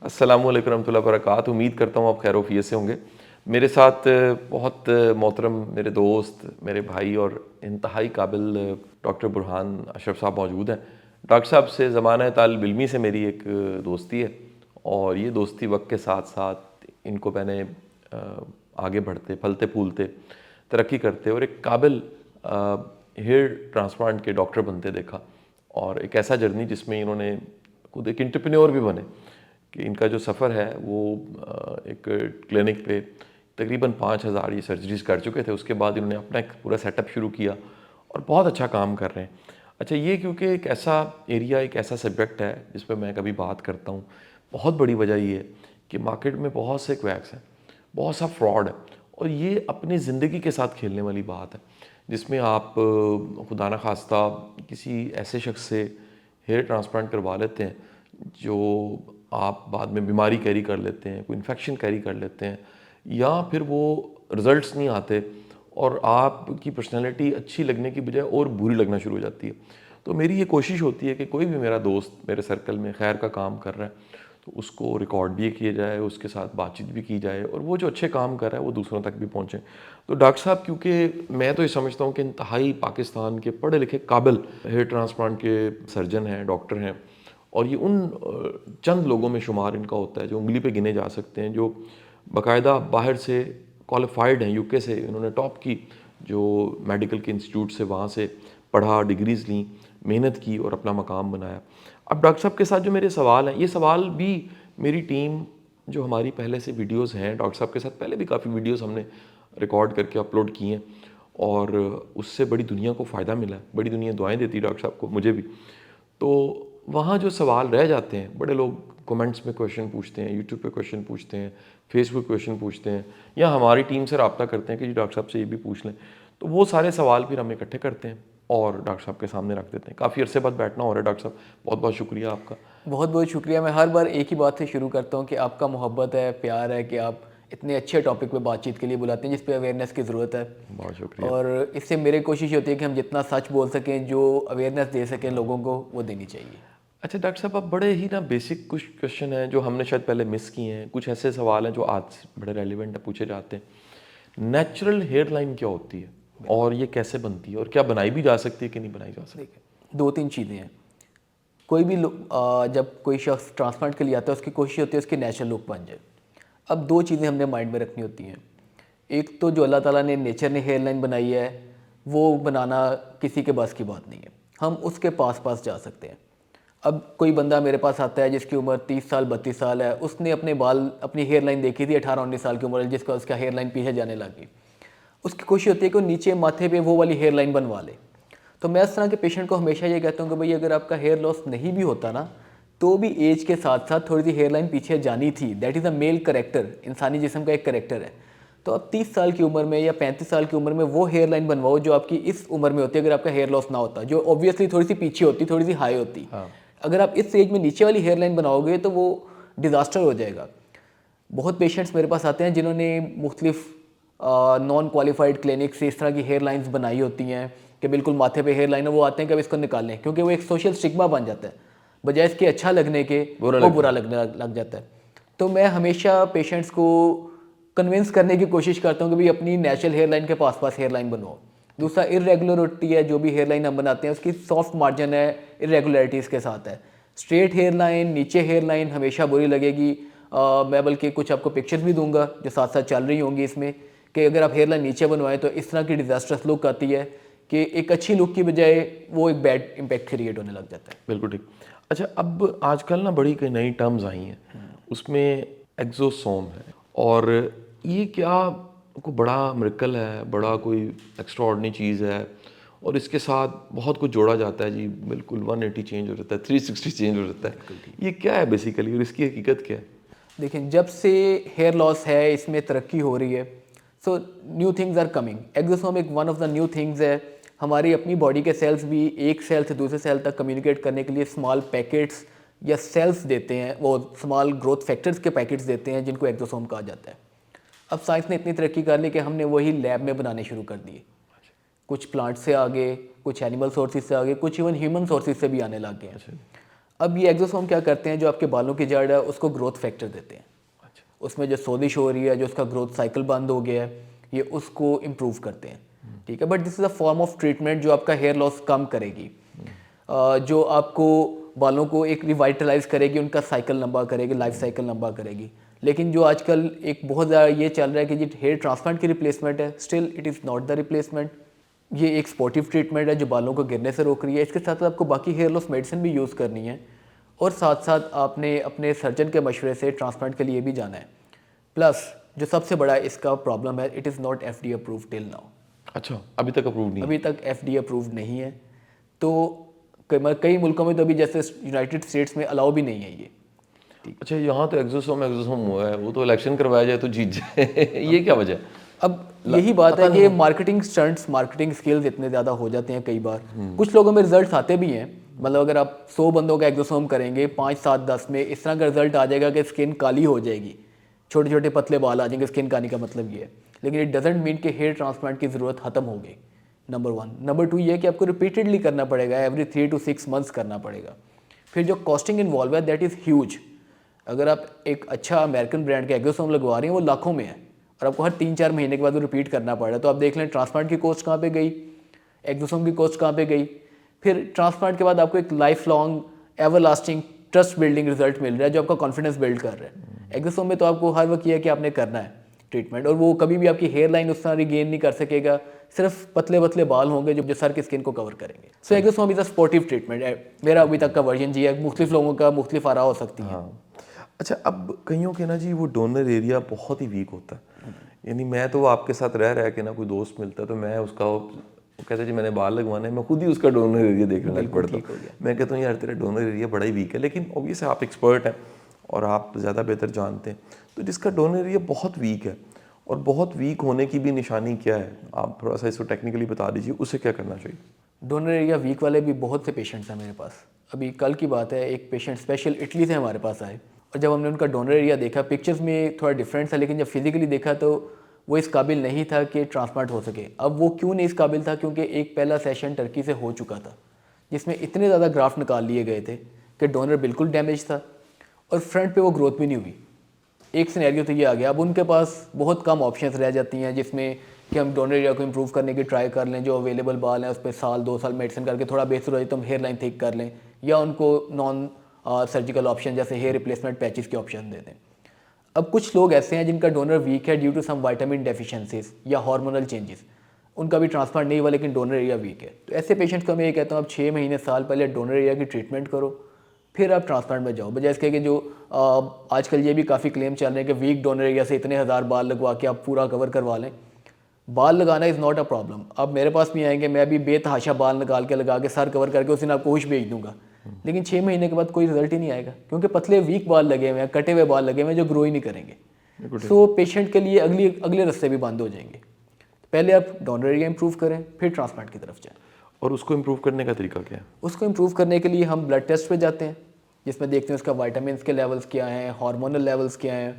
अस्सलामुअलैकुम रहमतुल्लाहि व बरकातहू। उम्मीद करता हूँ आप खैर-ओ-आफ़ियत से होंगे। मेरे साथ बहुत मोहतरम मेरे दोस्त, मेरे भाई और इंतहाई काबिल डॉक्टर बुरहान अशरफ साहब मौजूद हैं। डॉक्टर साहब से ज़माना तालिब इल्मी से मेरी एक दोस्ती है और ये दोस्ती वक्त के साथ साथ इनको मैंने आगे बढ़ते, फलते फूलते, तरक्की करते और एक काबिल हेयर ट्रांसप्लांट के डॉक्टर बनते देखा। और एक ऐसा जर्नी जिसमें इन्होंने खुद एक एंटरप्रेन्योर भी बने कि इनका जो सफ़र है वो एक क्लिनिक पे तकरीबन 5000 ये सर्जरीज कर चुके थे। उसके बाद इन्होंने अपना एक पूरा सेटअप शुरू किया और बहुत अच्छा काम कर रहे हैं। अच्छा, ये क्योंकि एक ऐसा एरिया, एक ऐसा सब्जेक्ट है जिस पर मैं कभी बात करता हूँ, बहुत बड़ी वजह ये है कि मार्केट में बहुत से क्वैक्स हैं, बहुत सा फ्रॉड है और ये अपनी ज़िंदगी के साथ खेलने वाली बात है जिसमें आप खुदा न खास्ता किसी ऐसे शख्स से हेयर ट्रांसप्लांट करवा लेते हैं जो आप बाद में बीमारी कैरी कर लेते हैं, कोई इन्फेक्शन कैरी कर लेते हैं, या फिर वो रिज़ल्ट्स नहीं आते और आपकी पर्सनैलिटी अच्छी लगने की बजाय और बुरी लगना शुरू हो जाती है। तो मेरी ये कोशिश होती है कि कोई भी मेरा दोस्त मेरे सर्कल में खैर का काम कर रहा है तो उसको रिकॉर्ड भी किया जाए, उसके साथ बातचीत भी की जाए और वो जो अच्छे काम कर रहा है वो दूसरों तक भी पहुँचे। तो डॉक्टर साहब, क्योंकि मैं तो ये समझता हूँ कि इंतहाई पाकिस्तान के पढ़े लिखे काबिल हेयर ट्रांसप्लांट के सर्जन हैं, डॉक्टर हैं और ये उन चंद लोगों में शुमार इनका होता है जो उंगली पे गिने जा सकते हैं, जो बाकायदा बाहर से क्वालिफाइड हैं, यूके से इन्होंने टॉप की जो मेडिकल के इंस्टीट्यूट से वहाँ से पढ़ा, डिग्रीज़ ली, मेहनत की और अपना मकाम बनाया। अब डॉक्टर साहब के साथ जो मेरे सवाल हैं, ये सवाल भी मेरी टीम जो हमारी पहले से वीडियोस हैं, डॉक्टर साहब के साथ पहले भी काफ़ी वीडियोस हमने रिकॉर्ड करके अपलोड किए हैं और उससे बड़ी दुनिया को फ़ायदा मिला है, बड़ी दुनिया दुआएं देती है डॉक्टर साहब को, मुझे भी। तो वहाँ जो सवाल रह जाते हैं, बड़े लोग कमेंट्स में क्वेश्चन पूछते हैं, यूट्यूब पे क्वेश्चन पूछते हैं, फेसबुक क्वेश्चन पूछते हैं या हमारी टीम से रब्ता करते हैं कि जी डॉक्टर साहब से ये भी पूछ लें। तो वो सारे सवाल फिर हम इकट्ठे करते हैं और डॉक्टर साहब के सामने रख देते हैं। काफ़ी अरसे बाद बैठना हो रहा है डॉक्टर साहब, बहुत बहुत शुक्रिया आपका। बहुत बहुत शुक्रिया। मैं हर बार एक ही बात से शुरू करता हूँ कि आपका मोहब्बत है, प्यार है कि आप इतने अच्छे टॉपिक पे बातचीत के लिए बुलाते हैं जिस पे अवेयरनेस की ज़रूरत है। बहुत शुक्रिया। और इससे मेरी कोशिश होती है कि हम जितना सच बोल सकें, जो अवेयरनेस दे सकें लोगों को, वो देनी चाहिए। अच्छा डॉक्टर साहब, आप बड़े ही ना बेसिक कुछ क्वेश्चन हैं जो हमने शायद पहले मिस किए हैं, कुछ ऐसे सवाल हैं जो आज बड़े रेलिवेंट है, पूछे जाते हैं। नेचुरल हेयर लाइन क्या होती है और ये कैसे बनती है और क्या बनाई भी जा सकती है कि नहीं बनाई जा सकती? देखिए, दो तीन चीज़ें हैं। कोई भी जब कोई शख्स ट्रांसप्लांट के लिए आता है, उसकी कोशिश होती है उसकी नेचुरल लुक बन जाए। अब दो चीज़ें हमने माइंड में रखनी होती हैं। एक तो जो अल्लाह ताला ने नेचर ने हेयर लाइन बनाई है, वो बनाना किसी के बस की बात नहीं है, हम उसके पास जा सकते हैं। अब कोई बंदा मेरे पास आता है जिसकी उम्र 30 साल 32 साल है, उसने अपने बाल, अपनी हेयर लाइन देखी थी 18-19 साल की उम्र, जिसका उसका हेयर लाइन पीछे जाने लगी। उसकी कोशिश होती है कि वो नीचे माथे पे वो वाली हेयर लाइन बनवा ले। तो मैं इस तरह के पेशेंट को हमेशा ये कहता हूँ कि भाई अगर आपका हेयर लॉस नहीं भी होता ना, तो भी एज के साथ साथ थोड़ी सी हेयर लाइन पीछे जानी थी। That is a mail character, इंसानी जिस्म का एक करेक्टर है। तो अब 30 साल की उम्र में या 35 साल की उम्र में वो हेयर लाइन बनवाओ जो आपकी इस उम्र में होती है, अगर आपका हेयर लॉस ना होता, जो ऑब्वियसली थोड़ी सी पीछे होती, थोड़ी सी हाई होती। हाँ। अगर आप इस एज में नीचे वाली हेयर लाइन बनाओगे तो वो डिज़ास्टर हो जाएगा। बहुत पेशेंट्स मेरे पास आते हैं जिन्होंने मुख्तलिफ नॉन क्वालिफाइड क्लिनिक से इस तरह की हेयर लाइन्स बनाई होती हैं कि बिल्कुल माथे पे हेयर लाइन है, वो आते हैं कि अब इसको निकालें, क्योंकि वो एक सोशल स्टिग्मा बन जाता है, बजाय इसके अच्छा लगने के वो बुरा लगने लग जाता है। तो मैं हमेशा पेशेंट्स को कन्विंस करने की कोशिश करता हूँ कि भाई अपनी नेचुरल हेयर लाइन के पास हेयर लाइन बनवाओ। दूसरा, इरेगुलरिटी है, जो भी हेयर लाइन हम बनाते हैं उसकी सॉफ्ट मार्जिन है, इरेगुलरिटीज़ के साथ है। स्ट्रेट हेयर लाइन, नीचे हेयर लाइन हमेशा बुरी लगेगी। मैं बल्कि कुछ आपको पिक्चर्स भी दूंगा जो साथ साथ चल रही होंगी इसमें, कि अगर आप हेयर लाइन नीचे बनवाएं तो इस तरह की डिजास्टर्स लुक आती है कि एक अच्छी लुक की बजाय वो एक बैड इम्पैक्ट क्रिएट होने लग जाता है। बिल्कुल ठीक। अच्छा, अब आजकल ना बड़ी कई नई टर्म्स आई हैं, उसमें एक्सोसोम है और ये क्या कोई बड़ा मिरेकल है, बड़ा कोई एक्स्ट्राऑर्डिनरी चीज़ है और इसके साथ बहुत कुछ जोड़ा जाता है जी, बिल्कुल 180 चेंज हो जाता है, 360 चेंज हो जाता है। ये क्या है बेसिकली और इसकी हकीकत क्या है? देखिए, जब से हेयर लॉस है, इसमें तरक्की हो रही है, so new things are coming. Exosome एक one of the new things है। हमारी अपनी बॉडी के सेल्स भी एक सेल से दूसरे सेल तक कम्युनिकेट करने के लिए स्मॉल पैकेट्स या सेल्स देते हैं, वो स्मॉल ग्रोथ फैक्टर्स के पैकेट्स देते हैं जिनको एक्सोसोम कहा जाता है। अब साइंस ने इतनी तरक्की कर ली कि हमने वही लैब में बनाने शुरू कर दिए। कुछ प्लांट से आगे, कुछ एनिमल सोर्सेज से आगे, कुछ इवन ह्यूमन सोर्सेज से भी आने लग गए हैं। अब ये एक्सोसोम क्या करते हैं, जो आपके बालों की जड़ है उसको ग्रोथ फैक्टर देते हैं। अच्छा। उसमें जो सोजिश हो रही है, जो उसका ग्रोथ साइकिल बंद हो गया है, ये उसको इम्प्रूव करते हैं। ठीक है, but this is a form of treatment जो आपका हेयर लॉस कम करेगी, जो आपको बालों को एक रिवाइटलाइज करेगी, उनका साइकिल लंबा करेगी, लाइफ साइकिल लंबा करेगी। लेकिन जो आजकल एक बहुत ज़्यादा ये चल रहा है कि जी हेयर ट्रांसप्लांट की रिप्लेसमेंट है, still it is not the replacement. ये एक स्पोर्टिव ट्रीटमेंट है जो बालों को गिरने से रोक रही है। इसके साथ साथ आपको बाकी हेयर लॉस मेडिसिन भी यूज़ करनी है, और साथ साथ आपने अपने सर्जन के मशवरे से ट्रांसप्लांट के लिए भी जाना है। प्लस जो सबसे बड़ा इसका प्रॉब्लम है, it is not FDA approve till now. अच्छा, अभी तक अप्रूव नहीं है? अभी तक FDA अप्रूव नहीं है। तो कई मुल्कों में तो अभी जैसे यूनाइटेड स्टेट्स में अलाउ भी नहीं है ये। अच्छा, यहाँ तो एक्सोसोम हुआ है, वो तो इलेक्शन करवाया जाए तो जीत जाए ये क्या वजह है? अब यही बात है कि मार्केटिंग स्टंट्स, मार्केटिंग स्किल्स इतने ज़्यादा हो जाते हैं कई बार। कुछ लोगों में रिजल्ट आते भी हैं, मतलब अगर आप 100 बंदों का एक्सोसोम करेंगे, 5, 7, 10 में इस तरह का रिजल्ट आ जाएगा कि स्किन काली हो जाएगी, छोटे छोटे पतले बाल आ जाएंगे, स्किन काली का मतलब ये है। लेकिन इट डजेंट मीन कि हेयर ट्रांसप्लांट की ज़रूरत खत्म हो गई, नंबर 1। नंबर 2 ये है कि आपको रिपीटेडली करना पड़ेगा, एवरी 3 to 6 मंथ्स करना पड़ेगा। फिर जो कॉस्टिंग इन्वॉल्व है दैट इज़ ह्यूज। अगर आप एक अच्छा अमेरिकन ब्रांड का एक्सोसोम लगवा रहे हैं, वो लाखों में है, और आपको हर 3-4 महीने के बाद वो रिपीट करना पड़ रहा है। तो आप देख लें ट्रांसप्लांट की कॉस्ट कहाँ पे गई, एक्सोसोम की कॉस्ट कहाँ पे गई। फिर ट्रांसप्लांट के बाद आपको एक life long ever lasting trust building result मिल रहा है जो आपका कॉन्फिडेंस बिल्ड कर रहा है। एक्सोसोम में तो आपको हर वक्त ये है कि आपने करना है ट्रीटमेंट, और वो कभी भी आपकी हेयर लाइन उस तरह रिगेन नहीं कर सकेगा, सिर्फ पतले पतले बाल होंगे जो सर की स्किन को कवर करेंगे। So exosome is a supportive treatment है। मेरा अभी तक का वर्जन जी है, मुख्तलिफ लोगों का मुख्तलिफ आरा हो सकती है। हाँ। अच्छा, अब कईयों के ना जी वो डोनर एरिया बहुत ही वीक होता है। यानी मैं तो आपके साथ रह के ना, कोई दोस्त मिलता है तो मैं उसका वो कहता है जी मैंने बाल लगवाना है, मैं खुद ही उसका डोनर एरिया देखने लग पड़ता हूँ। मैं कहता हूँ यार तेरा डोनर एरिया बड़ा ही वीक है, लेकिन ऑब्वियस आप एक्सपर्ट हैं और आप ज़्यादा बेहतर जानते हैं। तो जिसका डोनर एरिया बहुत वीक है, और बहुत वीक होने की भी निशानी क्या है, आप थोड़ा सा इसको टेक्निकली बता दीजिए, उसे क्या करना चाहिए? डोनर एरिया वीक वाले भी बहुत से पेशेंट्स हैं मेरे पास। अभी कल की बात है, एक पेशेंट स्पेशल इटली से हमारे पास आए, और जब हमने उनका डोनर एरिया देखा, पिक्चर्स में थोड़ा डिफरेंस है, लेकिन जब फिजिकली देखा तो वो इस काबिल नहीं था कि ट्रांसप्लांट हो सके। अब वो क्यों नहीं इस काबिल था, क्योंकि एक पहला सेशन टर्की से हो चुका था जिसमें इतने ज़्यादा ग्राफ्ट निकाल लिए गए थे कि डोनर बिल्कुल डैमेज था, और फ्रंट पे वो ग्रोथ भी नहीं हुई। एक सिनेरियो तो ये आ गया। अब उनके पास बहुत कम ऑप्शंस रह जाती हैं जिसमें कि हम डोनर एरिया को इम्प्रूव करने की ट्राई कर लें, जो अवेलेबल बाल हैं उस पर 1-2 साल मेडिसिन करके थोड़ा बेहतर हो जाए तो हम हेयर लाइन थिक कर लें, या उनको नॉन सर्जिकल ऑप्शन जैसे हेयर रिप्लेसमेंट पैचेस के ऑप्शन दे दें। अब कुछ लोग ऐसे हैं जिनका डोनर वीक है due to some vitamin deficiencies या हार्मोनल चेंजेस, उनका भी ट्रांसप्लांट नहीं हुआ लेकिन डोनर एरिया वीक है। तो ऐसे पेशेंट्स को मैं ये कहता हूँ आप 6 महीने साल पहले डोनर एरिया की ट्रीटमेंट करो, फिर आप ट्रांसप्लांट में जाओ। बजाय इसके कि जो आजकल ये भी काफ़ी क्लेम चल रहे हैं कि वीक डोनर एरिया से इतने हज़ार बाल लगवा के आप पूरा कवर करवा लें। बाल लगाना इज़ नॉट अ प्रॉब्लम। आप मेरे पास भी आएंगे, मैं भी बेतहाशा बाल निकाल के लगा के सर कवर करके उस दिन आपको होश भेज दूंगा, लेकिन 6 महीने के बाद कोई रिजल्ट ही नहीं आएगा, क्योंकि पतले वीक बाल लगे हुए हैं, कटे हुए बाल लगे हुए हैं जो ग्रो ही नहीं करेंगे। सो पेशेंट के लिए अगले रास्ते भी बंद हो जाएंगे। पहले आप डोनर एरिया इंप्रूव करें, फिर ट्रांसप्लांट की तरफ जाएं। और उसको इम्प्रूव करने का तरीका क्या है? उसको इम्प्रूव करने के लिए हम ब्लड टेस्ट पे जाते हैं, जिसमें देखते हैं उसका विटामिन के लेवल्स क्या हैं, हार्मोनल लेवल्स क्या हैं,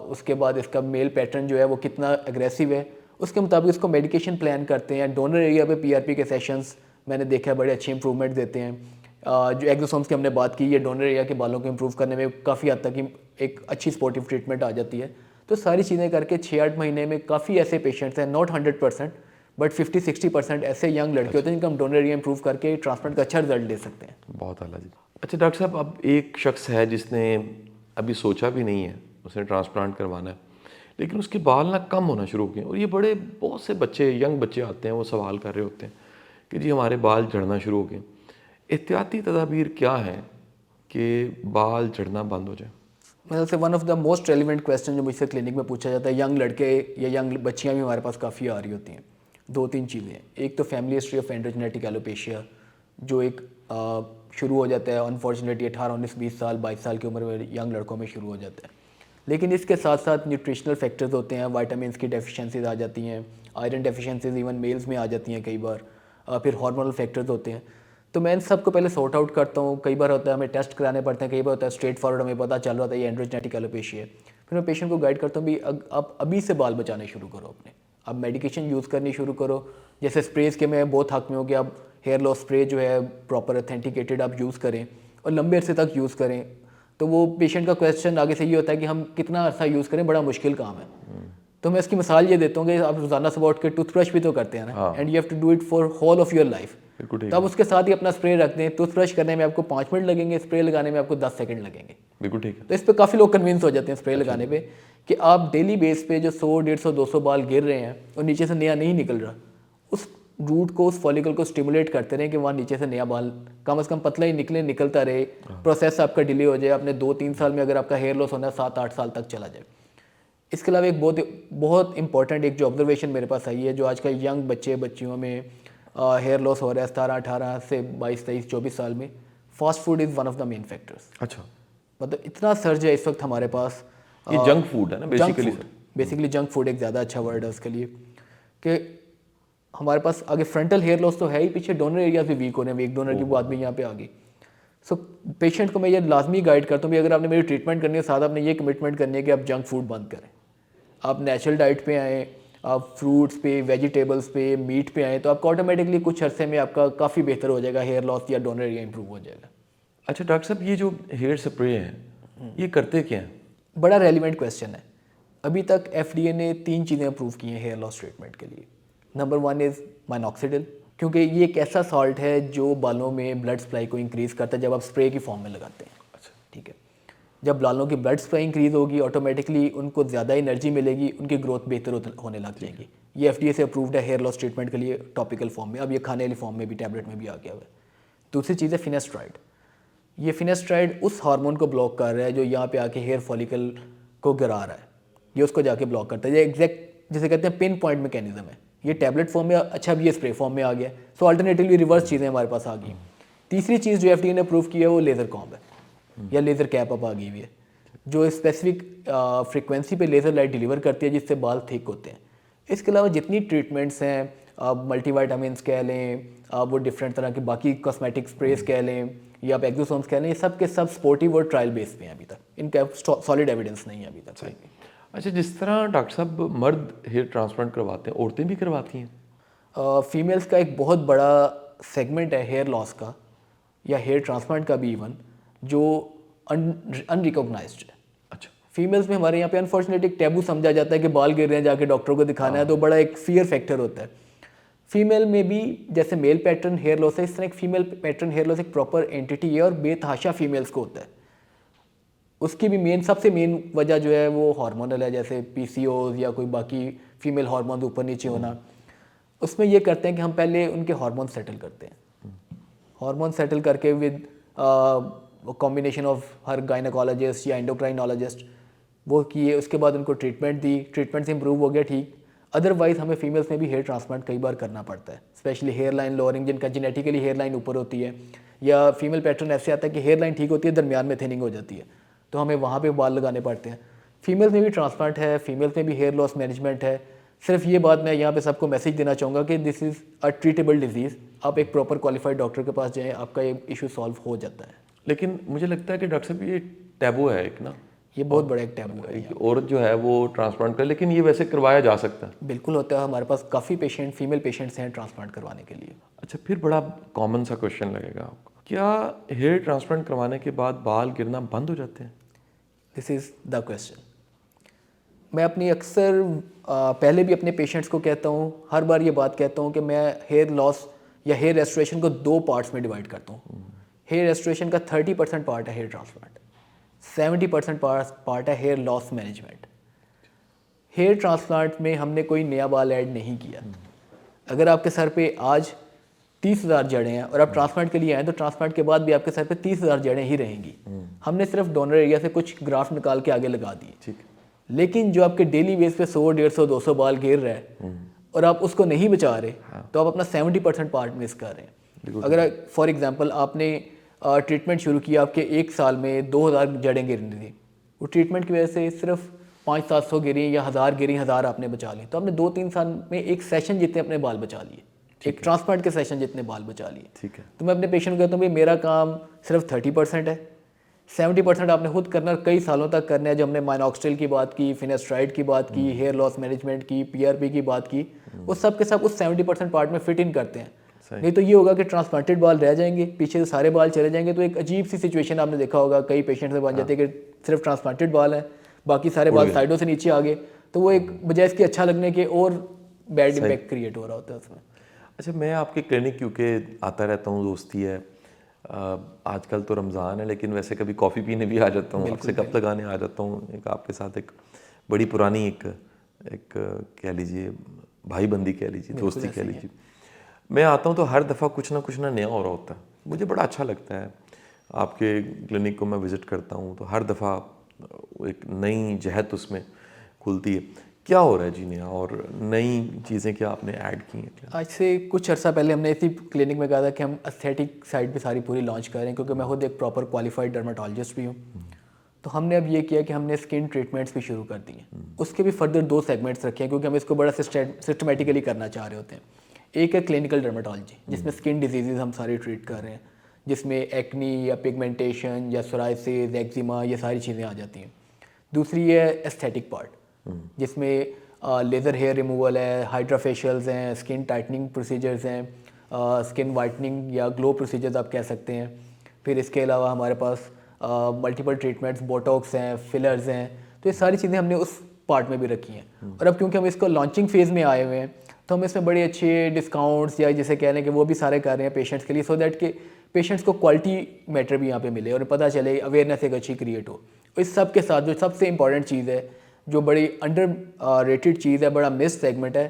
उसके बाद इसका मेल पैटर्न जो है वो कितना एग्रेसिव है, उसके मुताबिक उसको मेडिकेशन प्लान करते हैं। डोनर एरिया पे PRP के सेशंस मैंने देखा है बड़े अच्छे इंप्रूवमेंट देते हैं। जो एक्सोसोम्स की हमने बात की, ये डोनर एरिया के बालों को इंप्रूव करने में काफ़ी हद तक एक अच्छी स्पोर्टिव ट्रीटमेंट आ जाती है। तो सारी चीज़ें करके 6-8 महीने में काफ़ी ऐसे पेशेंट्स हैं, नॉट 100% बट 50-60% ऐसे यंग लड़के होते हैं जिनका हम डोनर एरिया इंप्रूव करके ट्रांसप्लांट का अच्छा रिजल्ट दे सकते हैं। बहुत आला जी। अच्छा डॉक्टर साहब, अब एक शख्स है जिसने अभी सोचा भी नहीं है उसने ट्रांसप्लांट करवाना है, लेकिन उसके बाल ना कम होना शुरू हो गए, और ये बड़े बहुत से बच्चे, यंग बच्चे आते हैं, वो सवाल कर रहे होते हैं कि जी हमारे बाल झड़ना शुरू हो गए। एहतियाती तदाबीर क्या है कि बाल झड़ना बंद हो जाए? मतलब से one of the most relevant question जो मुझसे क्लिनिक में पूछा जाता है, यंग लड़के या यंग बच्चियाँ भी हमारे पास काफ़ी आ रही होती हैं। 2-3 चीज़ें, एक तो family history of androgenetic alopecia जो एक शुरू हो जाता है अनफॉर्चुनेटली 18, 19, 20 साल, 22 साल की उम्र में यंग लड़कों में शुरू हो जाता है। लेकिन इसके साथ साथ न्यूट्रिशनल फैक्टर्स होते हैं, विटामिन्स की डेफिशिएंसीज आ जाती हैं, आयरन डेफिशिएंसीज इवन मेल्स में आ जाती हैं कई बार, फिर हार्मोनल फैक्टर्स होते हैं। तो मैं इन सबको पहले सॉर्ट आउट करता हूँ। कई बार होता है हमें टेस्ट कराने पड़ते हैं, कई बार होता है स्ट्रेट फॉरवर्ड हमें पता चल रहा था ये एंड्रोजेनेटिक एलोपेशिया है। फिर मैं पेशेंट को गाइड करता हूँ भी आप अभी से बाल बचाने शुरू करो अपने, आप मेडिकेशन यूज़ करनी शुरू करो। जैसे स्प्रेज के मैं बहुत हक में हो कि आप हेयर लॉस स्प्रे जो है प्रॉपर ऑथेंटिकेटेड आप यूज़ करें, और लंबे अरसे तक यूज़ करें, तो वो पेशेंट का क्वेश्चन आगे से ये होता है कि हम कितना अर्सा यूज़ करें, बड़ा मुश्किल काम है। तो मैं इसकी मिसाल ये देता हूँ कि आप रोज़ाना सुबह उठ के टूथब्रश भी तो करते हैं ना, and you have to do it for whole of your life. बिल्कुल ठीक तो आप उसके साथ ही अपना स्प्रे रख दें, टूथब्रश करने में आपको 5 मिनट लगेंगे, स्प्रे लगाने में आपको 10 सेकंड लगेंगे। बिल्कुल ठीक है। तो इस पे काफ़ी लोग कन्विंस हो जाते हैं स्प्रे लगाने पे कि आप डेली बेस पे जो 100, 150, 200 बाल गिर रहे हैं और नीचे से नया नहीं निकल रहा, उस रूट को, उस फॉलिकल को स्टिमुलेट करते रहें कि वहाँ नीचे से नया बाल कम से कम पतला ही निकले, निकलता रहे, प्रोसेस आपका डिले हो जाए। आपने 2-3 साल में अगर आपका हेयर लॉस होना है 7-8 साल तक चला जाए। इसके अलावा एक बहुत इंपॉर्टेंट एक जो ऑब्जर्वेशन मेरे पास आई है, जो आजकल यंग बच्चियों में हेयर लॉस हो रहा है 17-18 से 22-23-24 साल में, fast food is one of the main factors. अच्छा, मतलब इतना सर्ज है इस वक्त हमारे पास। ये जंक फूड है ना बेसिकली जंक फूड एक ज़्यादा अच्छा वर्ड है उसके लिए, कि हमारे पास आगे फ्रंटल हेयर लॉस तो है ही, पीछे डोनर एरियाज भी वीक हो रहे हैं, वीक डोनर की बात भी यहाँ पे आ गई। सो पेशेंट को मैं ये लाजमी गाइड करता हूँ कि अगर आपने मेरी ट्रीटमेंट करनी है, साथ आपने ये कमिटमेंट करनी है कि आप जंक फूड बंद करें, आप नेचुरल डाइट पे आएँ, आप फ्रूट्स पे, वेजिटेबल्स पे, मीट पे आएँ, तो आपका ऑटोमेटिकली कुछ अरसे में आपका काफ़ी बेहतर हो जाएगा, हेयर लॉस या डोनर एरिया इंप्रूव हो जाएगा। अच्छा डॉक्टर साहब, ये जो हेयर स्प्रे है ये करते क्या हैं? बड़ा रेलिवेंट क्वेश्चन है। अभी तक FDA ने 3 चीज़ें अप्रूव की हैं हेयर लॉस ट्रीटमेंट के लिए। नंबर 1 इज़ माइनॉक्सिडिल, क्योंकि ये एक ऐसा सॉल्ट है जो बालों में ब्लड सप्लाई को इंक्रीज़ करता है जब आप स्प्रे की फॉर्म में लगाते हैं। अच्छा, ठीक है, जब बालों की ब्लड सप्लाई इंक्रीज़ होगी, ऑटोमेटिकली उनको ज़्यादा एनर्जी मिलेगी, उनकी ग्रोथ बेहतर होने लग जाएगी। ये FDA से अप्रूव्ड है हेयर लॉस ट्रीटमेंट के लिए टॉपिकल फॉर्म में, अब ये खाने वाली फॉर्म में भी, टैबलेट में भी आ गया हुआ है। दूसरी चीज़ है फिनेस्ट्राइड। ये फिनेस्ट्राइड उस हार्मोन को ब्लॉक कर रहा है जो यहाँ पे आके हेयर फॉलिकल को गिरा रहा है, ये उसको जाके ब्लॉक करता है। ये एग्जैक्ट जिसे कहते हैं पिन पॉइंट मैकेनिज्म है। ये टैबलेट फॉर्म में, अच्छा अब ये स्प्रे फॉर्म में आ गया, सो अल्टरनेटिवली रिवर्स चीज़ें हमारे पास आ गई। तीसरी चीज़ जो FDA ने अप्रूव की है वो लेज़र कॉम्ब है या लेज़र कैप अब आ गई हुई है, जो स्पेसिफिक फ्रिक्वेंसी पे लेज़र लाइट डिलीवर करती है जिससे बाल थिक होते हैं। इसके अलावा जितनी ट्रीटमेंट्स हैं, आप मल्टीवाइटामिन्स कह लें, आप वो डिफरेंट तरह के बाकी कॉस्मेटिक स्प्रेस कह लें, या आप एक्सोसोम्स कह लें, ये सब के सब स्पोर्टिव और ट्रायल बेस पे हैं अभी तक, इनका सॉलिड एविडेंस नहीं है अभी तक। सही। अच्छा, जिस तरह डॉक्टर साहब मर्द हेयर ट्रांसप्लांट करवाते हैं, औरतें भी करवाती हैं? फीमेल्स का एक बहुत बड़ा सेगमेंट है हेयर लॉस का या हेयर ट्रांसप्लांट का भी इवन, जो अनरिकॉग्नाइज्ड है। अच्छा, फीमेल्स में हमारे यहाँ पे अनफॉर्चुनेटली एक टैबू समझा जाता है कि बाल गिर रहे हैं, जाके डॉक्टर को दिखाना है, तो बड़ा एक फियर फैक्टर होता है। फीमेल में भी जैसे मेल पैटर्न हेयर लॉस है, इस तरह एक फीमेल पैटर्न हेयर लॉस एक प्रॉपर एंटिटी है और बेतहाशा फीमेल्स को होता है। उसकी भी सबसे मेन वजह जो है वो हार्मोनल है, जैसे PCOS या कोई बाकी फीमेल हार्मोन ऊपर नीचे होना। उसमें ये करते हैं कि हम पहले उनके हार्मोन सेटल करते हैं, हार्मोन सेटल करके with combination of her gynaecologist या एंडोक्राइनोलॉजिस्ट वो किए, उसके बाद उनको ट्रीटमेंट दी, ट्रीटमेंट से इंप्रूव हो गया, ठीक। अदरवाइज हमें फीमेल्स में भी हेयर ट्रांसप्लांट कई बार करना पड़ता है, स्पेशली हेयर लाइन लोअरिंग, जिनका जेनेटिकली हेयर लाइन ऊपर होती है, या फीमेल पैटर्न ऐसे आता है कि हेयर लाइन ठीक होती है, दरमियान में थिनिंग हो जाती है, तो हमें वहाँ पे बाल लगाने पड़ते हैं। फीमेल्स में भी ट्रांसप्लांट है, फीमेल्स में भी हेयर लॉस मैनेजमेंट है। सिर्फ ये बात मैं यहाँ पे सबको मैसेज देना चाहूँगा कि this is a treatable disease, आप एक प्रॉपर क्वालिफाइड डॉक्टर के पास जाएँ, आपका ये इशू सॉल्व हो जाता है। लेकिन मुझे लगता है कि डॉक्टर साहब ये टैबू है एक ना, ये बहुत बड़ा एक टैबू है। कि औरत जो है वो ट्रांसप्लांट करे, लेकिन ये वैसे करवाया जा सकता है। बिल्कुल होता है, हमारे पास काफ़ी पेशेंट फीमेल पेशेंट्स हैं ट्रांसप्लांट करवाने के लिए। अच्छा, फिर बड़ा कॉमन सा क्वेश्चन लगेगा आपको, क्या हेयर ट्रांसप्लांट करवाने के बाद बाल गिरना बंद हो जाते हैं? This is the question. मैं अपनी अक्सर पहले भी अपने पेशेंट्स को कहता हूँ, हर बार ये बात कहता हूँ कि मैं हेयर लॉस या हेयर रेस्टोरेशन को 2 पार्ट्स में डिवाइड करता हूँ। हेयर रेस्टोरेशन का 30% पार्ट है हेयर ट्रांसप्लांट, 70% पार्ट है hair loss management. Hair transplant में हमने कोई नया बाल ऐड नहीं किया। अगर आपके सर पे आज 30,000 जड़ें हैं और आप ट्रांसप्लांट के लिए आए, तो ट्रांसप्लांट के बाद भी आपके सर पे 30,000 जड़ें ही रहेंगी। हमने सिर्फ डोनर एरिया से कुछ ग्राफ्ट निकाल के आगे लगा दिए। ठीक। लेकिन जो आपके डेली बेस पे 100, 150, 200 बाल गिर रहा है और आप उसको नहीं बचा रहे, तो आप अपना 70% पार्ट मिस कर रहे हैं। अगर फॉर एग्जांपल आपने ट्रीटमेंट शुरू किया, आपके 1 साल में 2,000 जड़ें गिरनी थी, वो ट्रीटमेंट की वजह से सिर्फ 500-700 गिरी या 1000 गिरी, 1000 आपने बचा ली, तो आपने 2-3 साल में एक सेशन जितने अपने बाल बचा लिए, एक ट्रांसप्लांट के सेशन जितने बाल बचा लिए। ठीक है। तो मैं अपने पेशेंट को कहता हूँ भाई मेरा काम सिर्फ 30% है, 70% आपने खुद करना और कई सालों तक करना है। जो हमने माइनॉक्सिडिल की बात की, फिनेस्ट्राइड की बात की, हेयर लॉस मैनेजमेंट की, PRP की बात की, वो सब के सब उस 70% पार्ट में फिट इन करते हैं। नहीं तो ये होगा कि ट्रांसप्लांटेड बाल रह जाएंगे, पीछे से सारे बाल चले जाएंगे, तो एक अजीब सी सिचुएशन आपने देखा होगा कई पेशेंट में बन जाती है कि सिर्फ ट्रांसप्लांटेड बाल है, बाकी सारे बाल साइडों से नीचे आ गए, तो वो एक बजाय इसके अच्छा लगने के और बैड इम्पैक्ट क्रिएट हो रहा होता है उसमें। अच्छा, मैं आपके क्लिनिक क्योंकि आता रहता हूँ, दोस्ती है, आजकल तो रमज़ान है लेकिन वैसे कभी कॉफ़ी पीने भी आ जाता हूँ, आपसे गप लगाने आ जाता हूँ, एक आपके साथ एक बड़ी पुरानी एक कह लीजिए भाईबंदी कह लीजिए, दोस्ती कह लीजिए। मैं आता हूँ तो हर दफ़ा कुछ ना नया हो रहा होता है, मुझे बड़ा अच्छा लगता है। आपके क्लिनिक को मैं विज़िट करता हूँ तो हर दफ़ा एक नई जहत उसमें खुलती है। क्या हो रहा है जी नया, और नई चीज़ें क्या आपने ऐड की हैं? आज से कुछ अर्सा पहले हमने इसी क्लिनिक में कहा था कि हम एस्थेटिक साइड पे सारी पूरी लॉन्च कर रहे हैं, क्योंकि मैं खुद एक प्रॉपर क्वालिफाइड डर्माटोलॉजिस्ट भी हूँ। तो हमने अब ये किया कि हमने स्किन ट्रीटमेंट्स भी शुरू कर दी हैं। उसके भी फर्दर 2 सेगमेंट्स रखे हैं, क्योंकि हम इसको बड़ा सिस्टमेटिकली करना चाह रहे होते हैं। एक है क्लिनिकल डर्माटोलॉजी, जिसमें स्किन डिजीज़ हम सारी ट्रीट कर रहे हैं, जिसमें एक्नी या पिगमेंटेशन या सोराइसिस, एक्जिमा, ये सारी चीज़ें आ जाती हैं। दूसरी है एस्थेटिक पार्ट, जिसमें लेज़र हेयर रिमूवल है, हाइड्राफेशियल्स हैं, स्किन टाइटनिंग प्रोसीजर्स हैं, स्किन वाइटनिंग या ग्लो प्रोसीजर्स आप कह सकते हैं। फिर इसके अलावा हमारे पास मल्टीपल ट्रीटमेंट्स, बोटॉक्स हैं, फिलर्स हैं, तो ये सारी चीज़ें हमने उस पार्ट में भी रखी हैं। और अब क्योंकि हम इसको लॉन्चिंग फेज़ में आए हुए हैं, तो हम इसमें बड़े अच्छे डिस्काउंट्स या जैसे कह रहे हैं कि वो भी सारे कर रहे हैं पेशेंट्स के लिए, सो दैट कि पेशेंट्स को क्वालिटी मैटर भी यहाँ पे मिले और पता चले, अवेयरनेस एक अच्छी क्रिएट हो। इस सब के साथ जो सबसे इंपॉर्टेंट चीज़ है, जो बड़ी अंडर रेटेड चीज़ है, बड़ा मिस सेगमेंट है,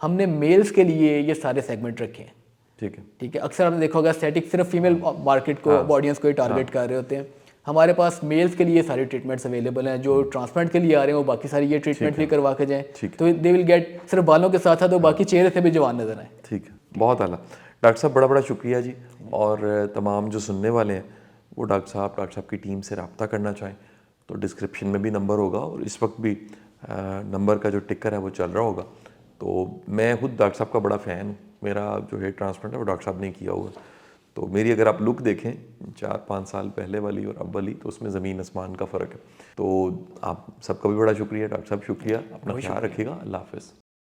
हमने मेल्स के लिए ये सारे सेगमेंट रखे हैं। ठीक है, अक्सर आपने देखा होगा एस्थेटिक सिर्फ फीमेल मार्केट को, ऑडियंस को ही टारगेट कर रहे होते हैं। हमारे पास मेल्स के लिए सारे ट्रीटमेंट्स अवेलेबल हैं। जो ट्रांसप्लांट के लिए आ रहे हैं वो बाकी सारी ये ट्रीटमेंट भी करवा के जाएँ, तो दे विल गेट सिर्फ बालों के साथ साथ वो बाकी चेहरे से भी जवान नजर आए। ठीक है, बहुत आला। डॉक्टर साहब बड़ा शुक्रिया जी। और तमाम जो सुनने वाले हैं वो डॉक्टर साहब की टीम से रब्ता करना चाहें तो डिस्क्रिप्शन में भी नंबर होगा, और इस वक्त भी नंबर का जो टिकर है वो चल रहा होगा। तो मैं खुद डॉक्टर साहब का बड़ा फ़ैन हूँ। मेरा जो हेयर ट्रांसप्लांट है वो डॉक्टर साहब ने किया हुआ, तो मेरी अगर आप लुक देखें 4-5 साल पहले वाली और अब वाली, तो उसमें ज़मीन आसमान का फ़र्क है। तो आप सबका भी बड़ा शुक्रिया डॉक्टर साहब, शुक्रिया, अपना ख्याल रखिएगा। अल्लाह हाफ़िज़।